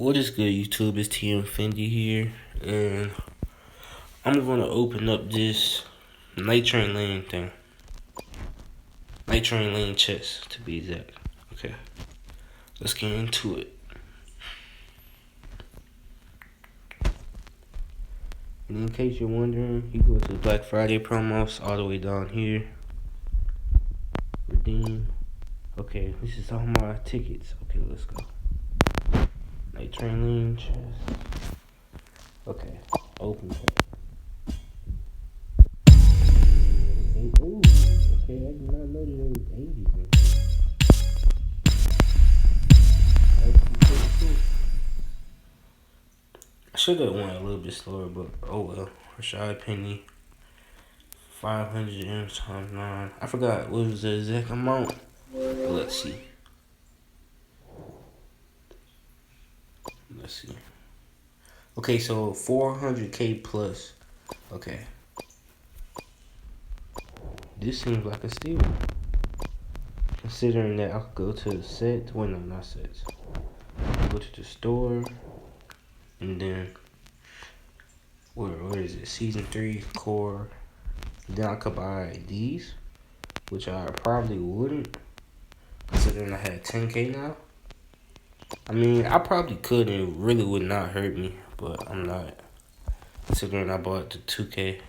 What is good, YouTube? It's TM Fendi here, and I'm gonna open up this Night Train Lane thing. Night Train Lane chest, to be exact. Okay, let's get into it. And in case you're wondering, you go to the Black Friday promos all the way down here. Redeem. Okay, this is all my tickets. Okay, let's go. Night Train Lane chest. Okay, open that. Ooh, okay, I did not know there was 80s in here. I should have went a little bit slower, but oh well. Rashad Penny, 500 M times 9. I forgot what was the exact amount. But let's see. Let's see. Okay, so 400K plus. Okay. This seems like a steal. Considering that I could go to the set. Well, no, not sets. Go to the store. And then, where is it? Season 3 core. Then I could buy these, which I probably wouldn't, considering I had 10K now. I mean, I probably could and it really would not hurt me, but I'm not, considering I bought the 2K.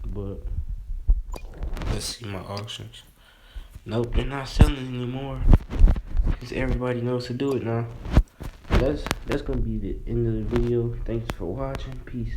But let's see my auctions. Nope, they're not selling anymore, because everybody knows to do it now. That's gonna be the end of the video. Thanks for watching. Peace.